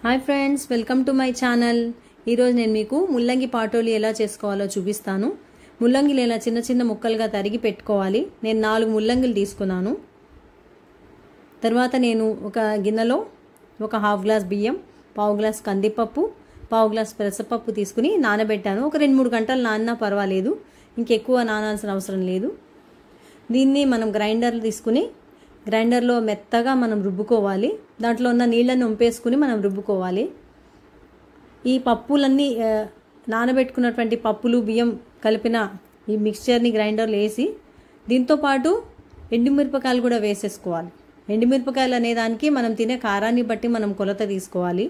Hi friends, welcome to my channel. ఈరోజు నేను మీకు ముల్లంగి పాటోలి ఎలా చేసుకోవాలో చూపిస్తాను. ముల్లంగిలు ఇలా చిన్న చిన్న ముక్కలుగా తరిగి పెట్టుకోవాలి. నేను 4 ముల్లంగిలు తీసుకున్నాను. తర్వాత నేను ఒక గిన్నెలో ఒక హాఫ్ గ్లాస్ బియ్యం, పావు గ్లాస్ కందిపప్పు, పావు గ్లాస్ పెసరపప్పు తీసుకుని నానబెట్టాను. ఒక 2-3 గంటలు నానినా పర్వాలేదు, ఇంకెక్కువ నానాల్సిన అవసరం లేదు. దీన్ని మనం గ్రైండర్లు తీసుకుని గ్రైండర్లో మెత్తగా మనం రుబ్బుకోవాలి. దాంట్లో ఉన్న నీళ్ళని వంపేసుకుని మనం రుబ్బుకోవాలి. ఈ పప్పులన్నీ నానబెట్టుకున్నటువంటి పప్పులు బియ్యం కలిపిన ఈ మిక్స్చర్ని గ్రైండర్లో వేసి దీంతోపాటు ఎండుమిరపకాయలు కూడా వేసేసుకోవాలి. ఎండుమిరపకాయలు అనేదానికి మనం తినే కారాన్ని బట్టి మనం కొలత తీసుకోవాలి.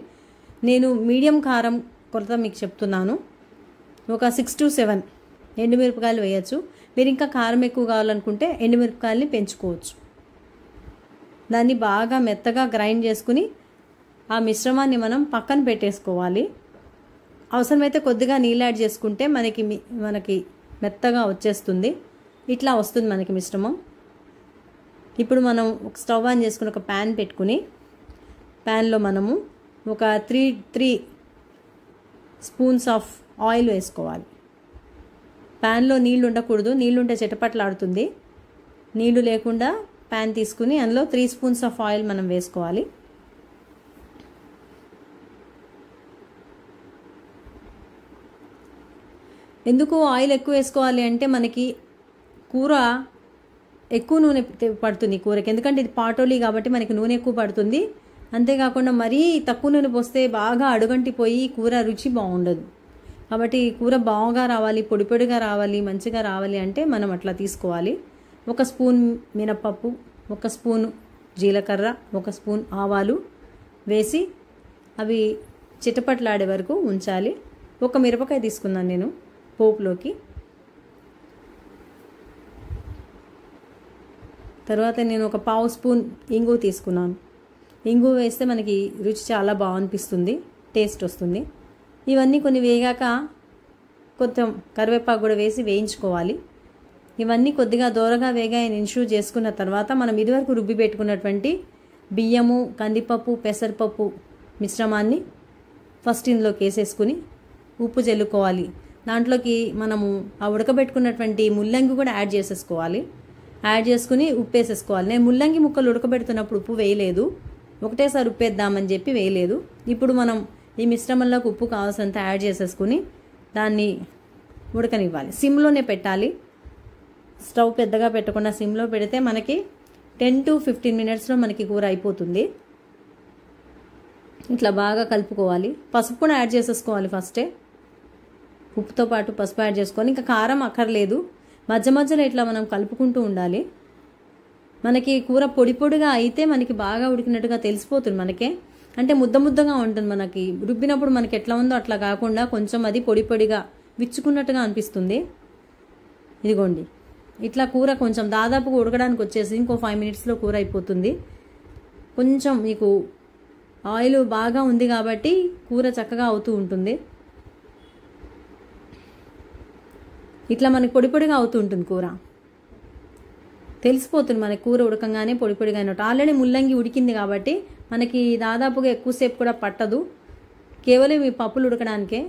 నేను మీడియం కారం కొలత మీకు చెప్తున్నాను. ఒక 6 to 7 ఎండుమిరపకాయలు వేయచ్చు. మీరు ఇంకా కారం ఎక్కువ కావాలనుకుంటే ఎండుమిరపకాయలని పెంచుకోవచ్చు. దాన్ని బాగా మెత్తగా గ్రైండ్ చేసుకుని ఆ మిశ్రమాన్ని మనం పక్కన పెట్టేసుకోవాలి. అవసరమైతే కొద్దిగా నీళ్ళు యాడ్ చేసుకుంటే మనకి మెత్తగా వచ్చేస్తుంది. ఇట్లా వస్తుంది మనకి మిశ్రమం. ఇప్పుడు మనం ఒక స్టవ్ ఆన్ చేసుకుని ఒక ప్యాన్ పెట్టుకుని ప్యాన్లో మనము ఒక 3 స్పూన్స్ ఆఫ్ ఆయిల్ వేసుకోవాలి. ప్యాన్లో నీళ్ళు ఉండకూడదు, నీళ్ళు ఉంటే చిటపట్లాడుతుంది. నీళ్ళు లేకుండా ప్యాన్ తీసుకుని అందులో 3 స్పూన్స్ ఆఫ్ ఆయిల్ మనం వేసుకోవాలి. ఎందుకు ఆయిల్ ఎక్కువ వేసుకోవాలి అంటే మనకి కూర ఎక్కువ నూనె పడుతుంది కూరకి. ఎందుకంటే ఇది పాటోలి కాబట్టి మనకి నూనె ఎక్కువ పడుతుంది. అంతేకాకుండా మరీ తక్కువ నూనె పోస్తే బాగా అడుగంటిపోయి కూర రుచి బాగుండదు. కాబట్టి కూర బాగా రావాలి, పొడి పొడిగా రావాలి, మంచిగా రావాలి అంటే మనం అట్లా తీసుకోవాలి. 1 స్పూన్ మినపప్పు, 1 స్పూన్ జీలకర్ర, 1 స్పూన్ ఆవాలు వేసి అవి చిటపట్లాడే వరకు ఉంచాలి. 1 మిరపకాయ తీసుకున్నాను నేను పోపులోకి. తర్వాత నేను ఒక పావు స్పూన్ ఇంగు తీసుకున్నాను. ఇంగు వేస్తే మనకి రుచి చాలా బాగా అనిపిస్తుంది, టేస్ట్ వస్తుంది. ఇవన్నీ కొన్ని వేగాక కొంచెం కరివేపాకు కూడా వేసి వేయించుకోవాలి. ఇవన్నీ కొద్దిగా దూరగా వేగాయని ఇన్షూర్ చేసుకున్న తర్వాత మనం ఇదివరకు రుబ్బి పెట్టుకున్నటువంటి బియ్యము, కందిపప్పు, పెసరపప్పు మిశ్రమాన్ని ఫస్ట్ ఇందులోకి వేసేసుకుని ఉప్పు జల్లుకోవాలి. దాంట్లోకి మనము ఆ ఉడకబెట్టుకున్నటువంటి ముల్లంగి కూడా యాడ్ చేసేసుకోవాలి. యాడ్ చేసుకుని ఉప్పు వేసేసుకోవాలి. నేను ముల్లంగి ముక్కలు ఉడకబెడుతున్నప్పుడు ఉప్పు వేయలేదు, ఒకటేసారి ఉప్పు వేద్దామని చెప్పి వేయలేదు. ఇప్పుడు మనం ఈ మిశ్రమంలోకి ఉప్పు కావాల్సినంత యాడ్ చేసేసుకుని దాన్ని ఉడకనివ్వాలి. సిమ్లోనే పెట్టాలి. స్టవ్ పెద్దగా పెట్టకుండా సిమ్లో పెడితే మనకి 10 to 15 మినిట్స్లో మనకి కూర అయిపోతుంది. ఇట్లా బాగా కలుపుకోవాలి. పసుపు కూడా యాడ్ చేసేసుకోవాలి ఫస్టే. ఉప్పుతో పాటు పసుపు యాడ్ చేసుకొని ఇంకా కారం అక్కర్లేదు. మధ్య మధ్యలో ఇట్లా మనం కలుపుకుంటూ ఉండాలి. మనకి కూర పొడి పొడిగా అయితే మనకి బాగా ఉడికినట్టుగా తెలిసిపోతుంది. మనకే అంటే ముద్ద ముద్దగా ఉంటుంది. మనకి రుబ్బినప్పుడు మనకి ఎట్లా ఉందో అట్లా కాకుండా కొంచెం అది పొడి పొడిగా విచ్చుకున్నట్టుగా అనిపిస్తుంది. ఇదిగోండి, ఇట్లా కూర కొంచెం దాదాపుగా ఉడకడానికి వచ్చేసి ఇంకో 5 మినిట్స్లో కూర అయిపోతుంది. కొంచెం మీకు ఆయిల్ బాగా ఉంది కాబట్టి కూర చక్కగా అవుతూ ఉంటుంది. ఇట్లా మనకి పొడి పొడిగా అవుతూ ఉంటుంది కూర. తెలిసిపోతుంది మనకి కూర ఉడకంగానే పొడి పొడిగా అయినట్టు. ఆల్రెడీ ముల్లంగి ఉడికింది కాబట్టి మనకి దాదాపుగా ఎక్కువసేపు కూడా పట్టదు. కేవలం ఈ పప్పులు ఉడకడానికే.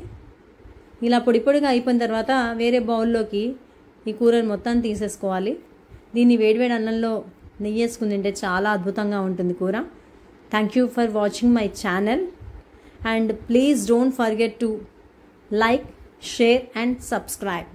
ఇలా పొడి పొడిగా అయిపోయిన తర్వాత వేరే బౌల్లోకి ఈ కూరని మొత్తం తీసేసుకోవాలి. దీన్ని వేడివేడి అన్నంలో నెయ్యి వేసుకుని తింటే చాలా అద్భుతంగా ఉంటుంది కూర. Thank you for watching my channel and please don't forget to like, share and subscribe.